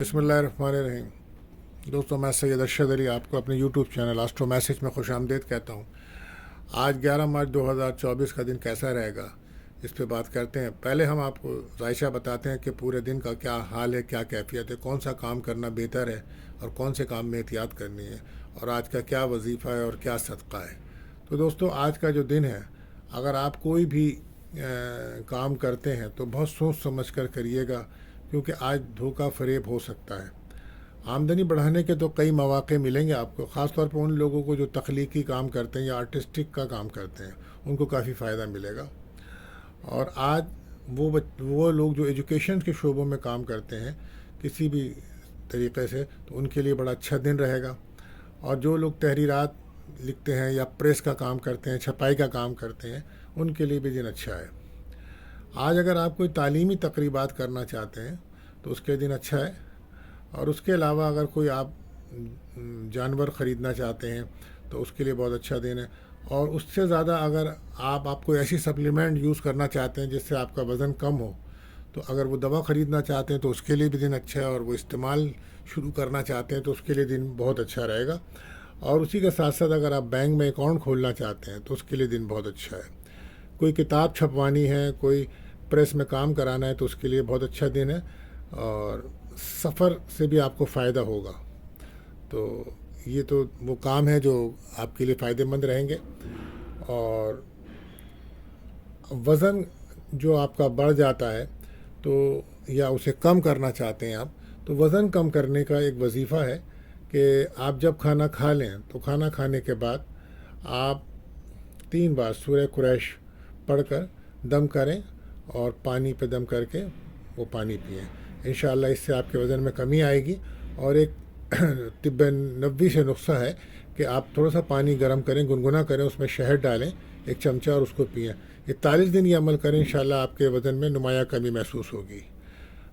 بسم اللہ الرحمن الرحیم۔ دوستوں، میں سید ارشد علی آپ کو اپنے یوٹیوب چینل آسٹرو میسج میں خوش آمدید کہتا ہوں۔ آج 11 مارچ 2024 کا دن کیسا رہے گا، اس پہ بات کرتے ہیں۔ پہلے ہم آپ کو ذائشہ بتاتے ہیں کہ پورے دن کا کیا حال ہے، کیا کیفیت ہے، کون سا کام کرنا بہتر ہے اور کون سے کام میں احتیاط کرنی ہے، اور آج کا کیا وظیفہ ہے اور کیا صدقہ ہے۔ تو دوستوں، آج کا جو دن ہے، اگر آپ کوئی بھی کام کرتے ہیں تو بہت سوچ سمجھ کر کریے گا، کیونکہ آج دھوکہ فریب ہو سکتا ہے۔ آمدنی بڑھانے کے تو کئی مواقع ملیں گے آپ کو، خاص طور پر ان لوگوں کو جو تخلیقی کام کرتے ہیں یا آرٹسٹک کا کام کرتے ہیں، ان کو کافی فائدہ ملے گا۔ اور آج وہ لوگ جو ایجوکیشن کے شعبوں میں کام کرتے ہیں کسی بھی طریقے سے، تو ان کے لیے بڑا اچھا دن رہے گا۔ اور جو لوگ تحریرات لکھتے ہیں یا پریس کا کام کرتے ہیں، چھپائی کا کام کرتے ہیں، ان کے لیے بھی دن اچھا ہے۔ آج اگر آپ کوئی تعلیمی تقریبات کرنا چاہتے ہیں تو اس کے دن اچھا ہے۔ اور اس کے علاوہ اگر کوئی آپ جانور خریدنا چاہتے ہیں تو اس کے لیے بہت اچھا دن ہے۔ اور اس سے زیادہ اگر آپ کوئی ایسی سپلیمنٹ یوز کرنا چاہتے ہیں جس سے آپ کا وزن کم ہو، تو اگر وہ دوا خریدنا چاہتے ہیں تو اس کے لیے بھی دن اچھا ہے، اور وہ استعمال شروع کرنا چاہتے ہیں تو اس کے لیے دن بہت اچھا رہے گا۔ اور اسی کے ساتھ ساتھ اگر آپ بینک میں اکاؤنٹ کھولنا چاہتے ہیں تو اس کے لیے دن بہت اچھا ہے۔ کوئی کتاب چھپوانی ہے، کوئی پریس میں کام کرانا ہے تو اس کے لیے بہت اچھا دن ہے۔ اور سفر سے بھی آپ کو فائدہ ہوگا، تو یہ تو وہ کام ہے جو آپ کے لیے فائدہ مند رہیں گے۔ اور وزن جو آپ کا بڑھ جاتا ہے تو یا اسے کم کرنا چاہتے ہیں آپ، تو وزن کم کرنے کا ایک وظیفہ ہے کہ آپ جب کھانا کھا لیں تو کھانا کھانے کے بعد آپ 3 بار سورہ قریش پڑھ کر دم کریں، اور پانی پہ دم کر کے وہ پانی پئیں۔ انشاءاللہ اس سے آپ کے وزن میں کمی آئے گی۔ اور ایک طب نبوی سے نسخہ ہے کہ آپ تھوڑا سا پانی گرم کریں، گنگنا کریں، اس میں شہد ڈالیں 1 چمچہ، اور اس کو پئیں۔ 41 دن یہ عمل کریں، انشاءاللہ آپ کے وزن میں نمایاں کمی محسوس ہوگی۔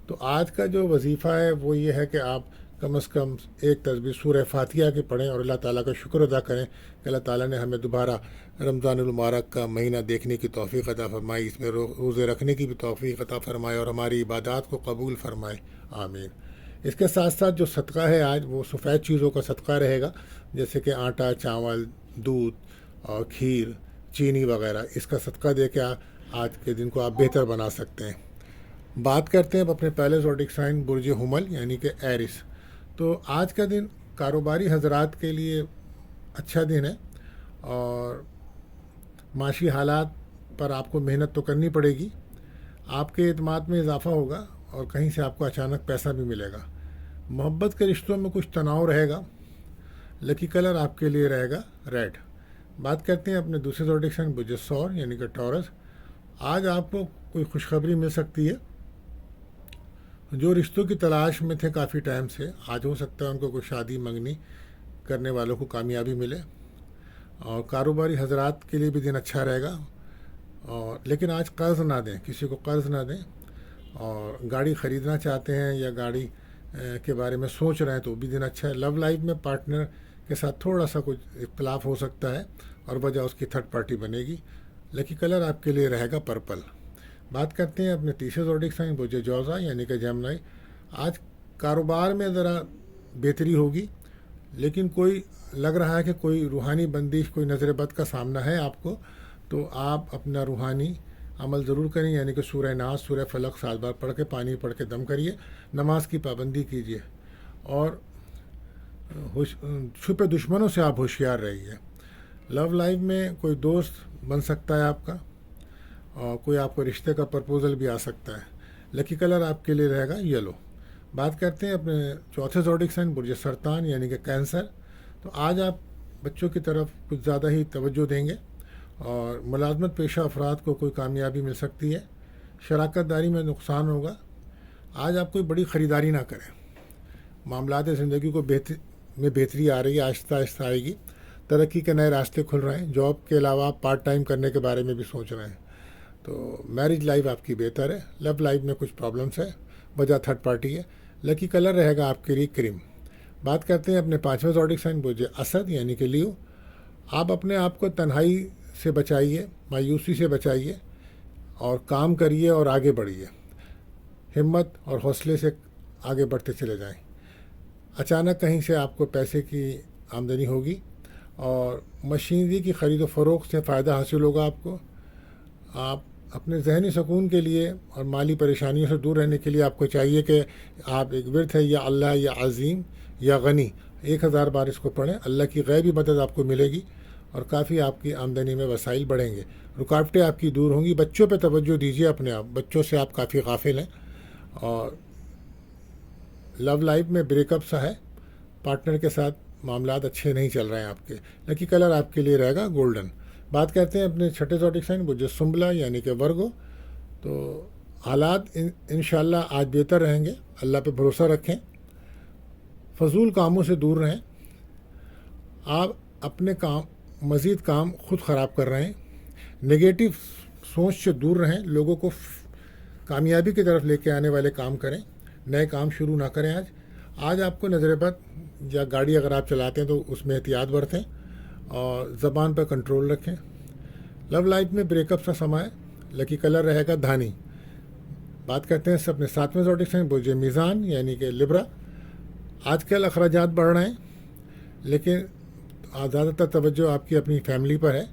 تو آج کا جو وظیفہ ہے وہ یہ ہے کہ آپ کم از کم ایک تسبیح سورہ فاتحہ کی پڑھیں، اور اللہ تعالیٰ کا شکر ادا کریں کہ اللہ تعالیٰ نے ہمیں دوبارہ رمضان المبارک کا مہینہ دیکھنے کی توفیق عطا فرمائی، اس میں روزے رکھنے کی بھی توفیق عطا فرمائے، اور ہماری عبادات کو قبول فرمائے، آمین۔ اس کے ساتھ ساتھ جو صدقہ ہے آج، وہ سفید چیزوں کا صدقہ رہے گا، جیسے کہ آٹا، چاول، دودھ اور کھیر، چینی وغیرہ۔ اس کا صدقہ دے کے آج کے دن کو آپ بہتر بنا سکتے ہیں۔ بات کرتے ہیں اب اپنے پہلے زوڈک سائن برج حمل یعنی کہ ایرس۔ تو آج کا دن کاروباری حضرات کے لیے اچھا دن ہے، اور معاشی حالات پر آپ کو محنت تو کرنی پڑے گی۔ آپ کے اعتماد میں اضافہ ہوگا، اور کہیں سے آپ کو اچانک پیسہ بھی ملے گا۔ محبت کے رشتوں میں کچھ تناؤ رہے گا۔ لکی کلر آپ کے لیے رہے گا ریڈ۔ بات کرتے ہیں اپنے دوسرے زوڈک سائن برج ثور یعنی کہ ٹورس۔ آج آپ کو کوئی خوشخبری مل سکتی ہے۔ جو رشتوں کی تلاش میں تھے کافی ٹائم سے، آج ہو سکتا ہے ان کو کوئی شادی منگنی کرنے والوں کو کامیابی ملے۔ اور کاروباری حضرات کے لیے بھی دن اچھا رہے گا۔ لیکن آج قرض نہ دیں، کسی کو قرض نہ دیں۔ اور گاڑی خریدنا چاہتے ہیں یا گاڑی کے بارے میں سوچ رہے ہیں تو بھی دن اچھا ہے۔ لو لائف میں پارٹنر کے ساتھ تھوڑا سا کچھ اختلاف ہو سکتا ہے، اور وجہ اس کی تھرڈ پارٹی بنے گی۔ لکی کلر آپ کے لیے رہے گا پرپل۔ بات کرتے ہیں اپنے تیسرے زوڈک سائن برج جوزا یعنی کہ جیمنائی۔ آج کاروبار میں ذرا بہتری ہوگی، لیکن کوئی لگ رہا ہے کہ کوئی روحانی بندش، کوئی نظر بد کا سامنا ہے آپ کو، تو آپ اپنا روحانی عمل ضرور کریں، یعنی کہ سورہ ناس، سورہ فلق 7 بار پڑھ کے پانی پڑھ کے دم کریے، نماز کی پابندی کیجیے، اور چھپے دشمنوں سے آپ ہوشیار رہیے۔ لو لائف میں کوئی دوست بن سکتا ہے آپ کا، اور کوئی آپ کو رشتے کا پرپوزل بھی آ سکتا ہے۔ لکی کلر آپ کے لیے رہے گا یلو۔ بات کرتے ہیں اپنے چوتھے زوڈک سائن برج سرطان یعنی کہ کینسر۔ تو آج آپ بچوں کی طرف کچھ زیادہ ہی توجہ دیں گے، اور ملازمت پیشہ افراد کو کوئی کامیابی مل سکتی ہے۔ شراکت داری میں نقصان ہوگا۔ آج آپ کوئی بڑی خریداری نہ کریں۔ معاملات زندگی کو بہتری آ رہی ہے، آہستہ آہستہ آئے گی۔ ترقی کے نئے راستے کھل رہے ہیں۔ جاب کے علاوہ آپ پارٹ ٹائم کرنے کے بارے میں بھی سوچ رہے ہیں، تو میرج لائف آپ کی بہتر ہے۔ لو لائف میں کچھ پرابلمس ہے، وجہ تھرڈ پارٹی ہے۔ لکی کلر رہے گا آپ کے لیے کریم۔ بات کرتے ہیں اپنے 5ویں زوڈک سائن برج اسد یعنی کہ لیو۔ آپ اپنے آپ کو تنہائی سے بچائیے، مایوسی سے بچائیے، اور کام کریے اور آگے بڑھیے۔ ہمت اور حوصلے سے آگے بڑھتے چلے جائیں. اچانک کہیں سے آپ کو پیسے کی آمدنی ہوگی اور مشینری کی خرید و فروخت سے فائدہ حاصل ہوگا آپ کو. آپ اپنے ذہنی سکون کے لیے اور مالی پریشانیوں سے دور رہنے کے لیے آپ کو چاہیے کہ آپ ایک ورد ہے یا اللہ یا عظیم یا غنی 1000 بار اس کو پڑھیں. اللہ کی غیبی مدد آپ کو ملے گی اور کافی آپ کی آمدنی میں وسائل بڑھیں گے. رکاوٹیں آپ کی دور ہوں گی. بچوں پہ توجہ دیجیے اپنے آپ. بچوں سے آپ کافی غافل ہیں. اور لو لائف میں بریک اپ سا ہے. پارٹنر کے ساتھ معاملات اچھے نہیں چل رہے ہیں آپ کے. لکی کلر آپ کے لیے رہے گا گولڈن. بات کرتے ہیں اپنے چھٹے زوڈک سائن وہ جو سنبلا یعنی کہ ورگو. تو حالات انشاءاللہ آج بہتر رہیں گے. اللہ پہ بھروسہ رکھیں. فضول کاموں سے دور رہیں. آپ اپنے مزید کام خود خراب کر رہے ہیں. نگیٹو سوچ سے دور رہیں. لوگوں کو کامیابی کی طرف لے کے آنے والے کام کریں. نئے کام شروع نہ کریں. آج آپ کو نظر بد یا گاڑی اگر آپ چلاتے ہیں تو اس میں احتیاط برتیں اور زبان پر کنٹرول رکھیں. لو لائف میں بریک اپ کا سما ہے. لکی کلر رہے گا دھانی. بات کرتے ہیں اپنے 7ویں زوڈک سائن بوجھے میزان یعنی کہ لبرا. آج کل اخراجات بڑھ رہے ہیں لیکن زیادہ تر توجہ آپ کی اپنی فیملی پر ہے.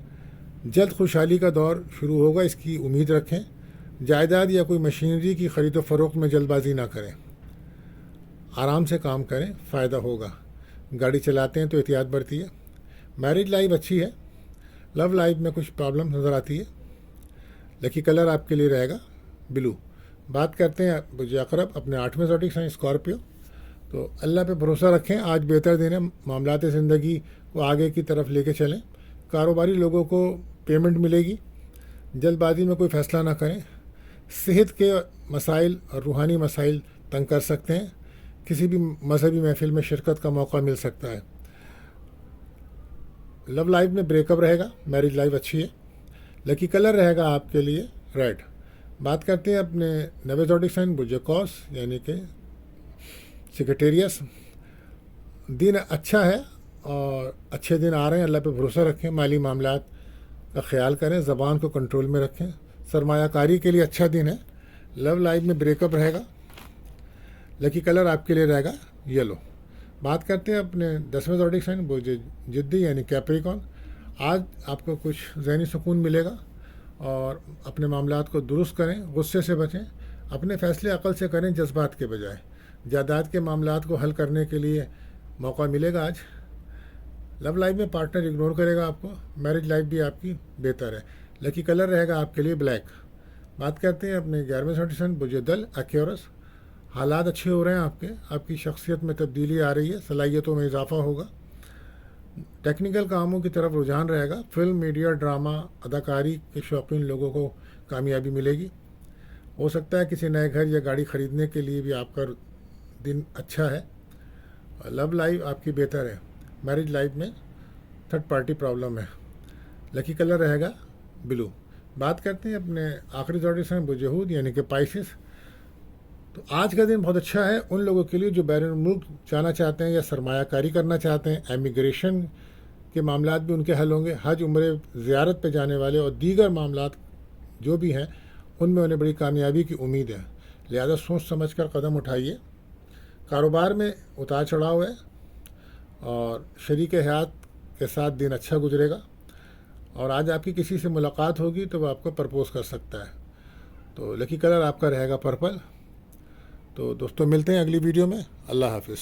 جلد خوشحالی کا دور شروع ہوگا اس کی امید رکھیں. جائیداد یا کوئی مشینری کی خرید و فروخت میں جلد بازی نہ کریں. آرام سے کام کریں. فائدہ ہوگا. گاڑی چلاتے ہیں تو احتیاط برتیے. میرج لائف اچھی ہے. لو لائف میں کچھ پرابلم نظر آتی ہے. لکی کلر آپ کے لیے رہے گا بلو. بات کرتے ہیں بجے اقرب اپنے 8ویں زوڈک سائن اسکارپیو. تو اللہ پہ بھروسہ رکھیں. آج بہتر دن ہے. معاملات زندگی کو آگے کی طرف لے کے چلیں. کاروباری لوگوں کو پیمنٹ ملے گی. جلد بازی میں کوئی فیصلہ نہ کریں. صحت کے مسائل اور روحانی مسائل تنگ کر سکتے ہیں. کسی بھی مذہبی محفل میں شرکت کا موقع مل سکتا ہے. لو لائف میں بریک اپ رہے گا. میرج لائف اچھی ہے. لکی کلر رہے گا آپ کے لیے ریڈ. بات کرتے ہیں اپنے 9ویں زوڈک سائن بوجھے یعنی کہ سیکریٹریس. دن اچھا ہے اور اچھے دن آ رہے ہیں. اللہ پہ بھروسہ رکھیں. مالی معاملات کا خیال کریں. زبان کو کنٹرول میں رکھیں. سرمایہ کاری کے لیے اچھا دن ہے. لو لائف میں بریک اپ رہے گا. لکی کلر آپ کے لیے رہے گا یلو. بات کرتے ہیں اپنے 10ویں زوڈک سائن بوجھے جدی یعنی کیپریکون. آج آپ کو کچھ ذہنی سکون ملے گا اور اپنے معاملات کو درست کریں. غصے سے بچیں. اپنے فیصلے عقل سے کریں جذبات کے بجائے. جائیداد کے معاملات کو حل کرنے کے لیے موقع ملے گا آج. لو لائف میں پارٹنر اگنور کرے گا آپ کو. میرج لائف بھی آپ کی بہتر ہے. لکی کلر رہے گا آپ کے لیے بلیک. بات کرتے ہیں اپنے 11ویں زوڈک سائن بوجھے دل ایکیورس. حالات اچھے ہو رہے ہیں آپ کے. آپ کی شخصیت میں تبدیلی آ رہی ہے. صلاحیتوں میں اضافہ ہوگا. ٹیکنیکل کاموں کی طرف رجحان رہے گا. فلم میڈیا ڈرامہ اداکاری کے شوقین لوگوں کو کامیابی ملے گی. ہو سکتا ہے کسی نئے گھر یا گاڑی خریدنے کے لیے بھی آپ کا دن اچھا ہے. لو لائف آپ کی بہتر ہے. میرج لائف میں تھرڈ پارٹی پرابلم ہے. لکی کلر رہے گا بلو. بات کرتے ہیں اپنے آخری زوڈک سائن بوجھے یعنی کہ پائسس. تو آج کا دن بہت اچھا ہے ان لوگوں کے لیے جو بیرون ملک جانا چاہتے ہیں یا سرمایہ کاری کرنا چاہتے ہیں. امیگریشن کے معاملات بھی ان کے حل ہوں گے. حج عمرے زیارت پہ جانے والے اور دیگر معاملات جو بھی ہیں ان میں انہیں بڑی کامیابی کی امید ہے. لہذا سوچ سمجھ کر قدم اٹھائیے. کاروبار میں اتار چڑھاؤ ہے اور شریک حیات کے ساتھ دن اچھا گزرے گا. اور آج آپ کی کسی سے ملاقات ہوگی تو وہ آپ کو پرپوز کر سکتا ہے. تو لکی کلر آپ کا رہے گا پرپل. تو دوستوں ملتے ہیں اگلی ویڈیو میں. اللہ حافظ.